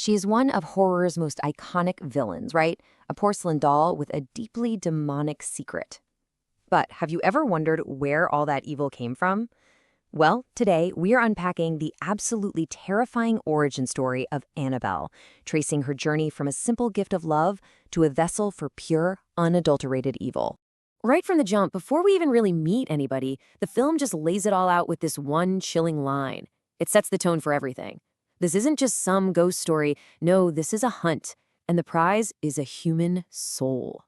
She is one of horror's most iconic villains, right? A porcelain doll with a deeply demonic secret. But have you ever wondered where all that evil came from? Well, today we are unpacking the absolutely terrifying origin story of Annabelle, tracing her journey from a simple gift of love to a vessel for pure, unadulterated evil. Right from the jump, before we even really meet anybody, the film just lays it all out with this one chilling line. It sets the tone for everything. This isn't just some ghost story. No, this is a hunt, and the prize is a human soul.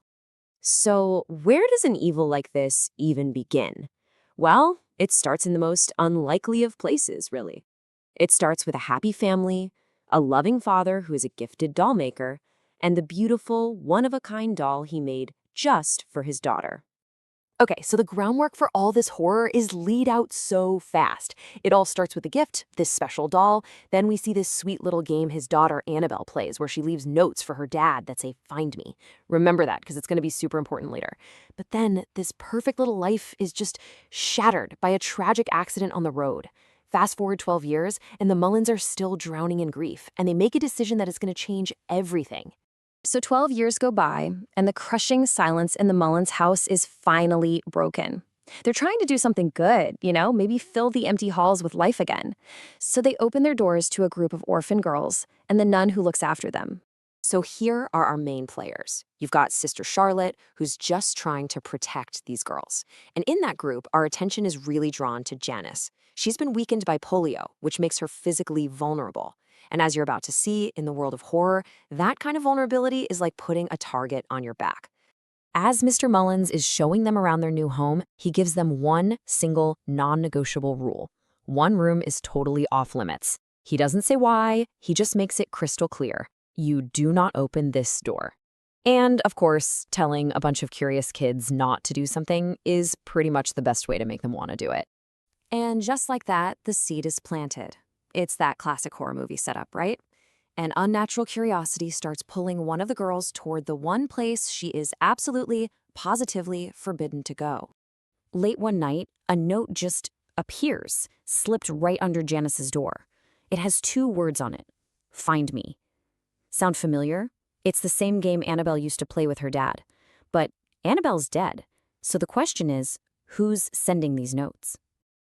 So, where does an evil like this even begin? Well, it starts in the most unlikely of places, really. It starts with a happy family, a loving father who is a gifted doll maker, and the beautiful, one-of-a-kind doll he made just for his daughter. Okay, so the groundwork for all this horror is laid out so fast. It all starts with a gift, this special doll. Then we see this sweet little game his daughter Annabelle plays where she leaves notes for her dad that say, "Find me." Remember that because it's going to be super important later. But then this perfect little life is just shattered by a tragic accident on the road. Fast forward 12 years, and the Mullins are still drowning in grief, and they make a decision that is going to change everything. So 12 years go by, and the crushing silence in the Mullins house is finally broken. They're trying to do something good, maybe fill the empty halls with life again. So they open their doors to a group of orphan girls and the nun who looks after them. So here are our main players. You've got Sister Charlotte, who's just trying to protect these girls. And in that group, our attention is really drawn to Janice. She's been weakened by polio, which makes her physically vulnerable. And as you're about to see in the world of horror, that kind of vulnerability is like putting a target on your back. As Mr. Mullins is showing them around their new home, he gives them one single, non-negotiable rule. One room is totally off limits. He doesn't say why, he just makes it crystal clear. You do not open this door. And, of course, telling a bunch of curious kids not to do something is pretty much the best way to make them want to do it. And just like that, the seed is planted. It's that classic horror movie setup, right? An unnatural curiosity starts pulling one of the girls toward the one place she is absolutely, positively forbidden to go. Late one night, a note just appears, slipped right under Janice's door. It has 2 words on it. Find me. Sound familiar? It's the same game Annabelle used to play with her dad. But Annabelle's dead. So the question is, who's sending these notes?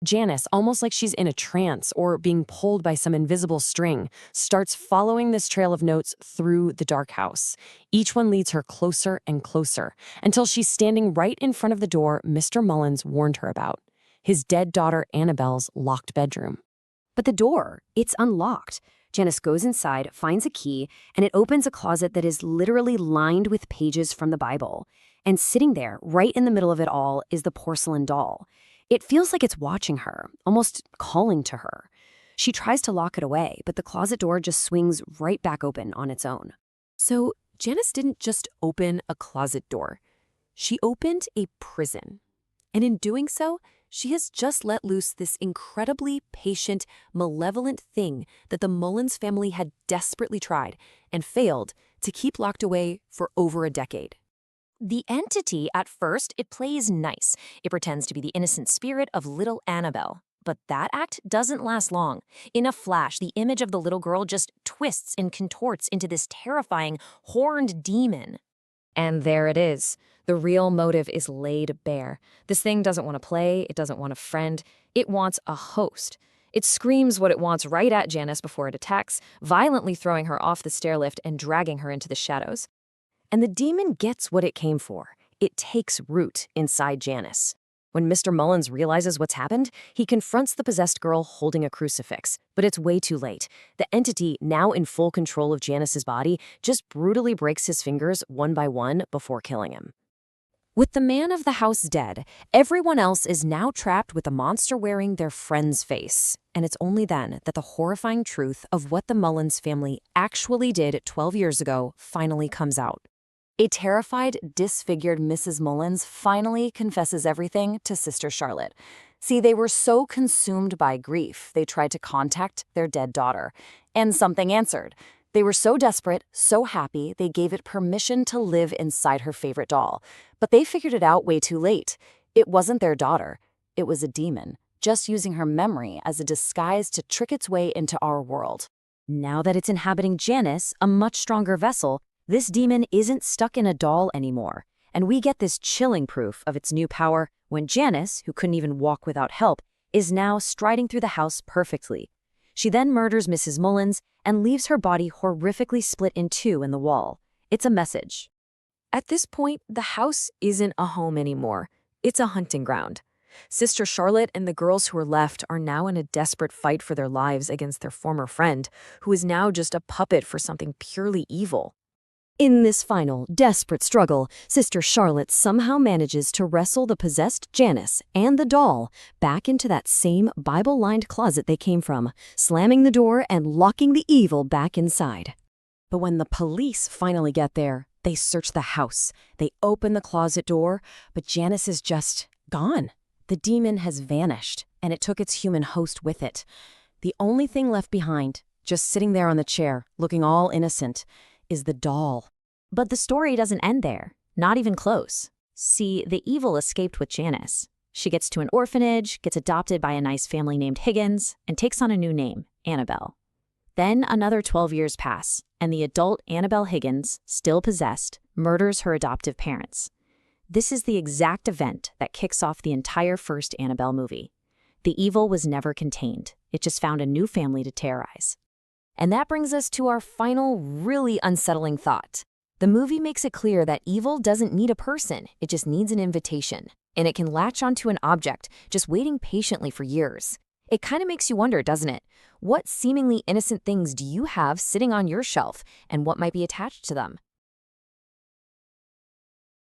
Janice, almost like she's in a trance or being pulled by some invisible string, starts following this trail of notes through the dark house. Each one leads her closer and closer until she's standing right in front of the door Mr. Mullins warned her about, his dead daughter Annabelle's locked bedroom. But the door, it's unlocked. Janice goes inside, finds a key, and it opens a closet that is literally lined with pages from the Bible. And sitting there, right in the middle of it all, is the porcelain doll. It feels like it's watching her, almost calling to her. She tries to lock it away, but the closet door just swings right back open on its own. So Janice didn't just open a closet door. She opened a prison. And in doing so, she has just let loose this incredibly patient, malevolent thing that the Mullins family had desperately tried and failed to keep locked away for over a decade. The entity, at first, it plays nice. It pretends to be the innocent spirit of little Annabelle. But that act doesn't last long. In a flash, the image of the little girl just twists and contorts into this terrifying, horned demon. And there it is. The real motive is laid bare. This thing doesn't want to play. It doesn't want a friend. It wants a host. It screams what it wants right at Janice before it attacks, violently throwing her off the stairlift and dragging her into the shadows. And the demon gets what it came for. It takes root inside Janice. When Mr. Mullins realizes what's happened, he confronts the possessed girl holding a crucifix. But it's way too late. The entity, now in full control of Janice's body, just brutally breaks his fingers one by one before killing him. With the man of the house dead, everyone else is now trapped with the monster wearing their friend's face. And it's only then that the horrifying truth of what the Mullins family actually did 12 years ago finally comes out. A terrified, disfigured Mrs. Mullins finally confesses everything to Sister Charlotte. See, they were so consumed by grief, they tried to contact their dead daughter. And something answered. They were so desperate, so happy, they gave it permission to live inside her favorite doll. But they figured it out way too late. It wasn't their daughter. It was a demon, just using her memory as a disguise to trick its way into our world. Now that it's inhabiting Janice, a much stronger vessel, this demon isn't stuck in a doll anymore. And we get this chilling proof of its new power when Janice, who couldn't even walk without help, is now striding through the house perfectly. She then murders Mrs. Mullins and leaves her body horrifically split in two in the wall. It's a message. At this point, the house isn't a home anymore. It's a hunting ground. Sister Charlotte and the girls who are left are now in a desperate fight for their lives against their former friend, who is now just a puppet for something purely evil. In this final, desperate struggle, Sister Charlotte somehow manages to wrestle the possessed Janice and the doll back into that same Bible-lined closet they came from, slamming the door and locking the evil back inside. But when the police finally get there, they search the house. They open the closet door, but Janice is just gone. The demon has vanished, and it took its human host with it. The only thing left behind, just sitting there on the chair, looking all innocent, is the doll. But the story doesn't end there, not even close. See, the evil escaped with Janice. She gets to an orphanage, gets adopted by a nice family named Higgins, and takes on a new name, Annabelle. Then another 12 years pass, and the adult Annabelle Higgins, still possessed, murders her adoptive parents. This is the exact event that kicks off the entire first Annabelle movie. The evil was never contained. It just found a new family to terrorize. And that brings us to our final, really unsettling thought. The movie makes it clear that evil doesn't need a person, it just needs an invitation. And it can latch onto an object, just waiting patiently for years. It kind of makes you wonder, doesn't it? What seemingly innocent things do you have sitting on your shelf, and what might be attached to them?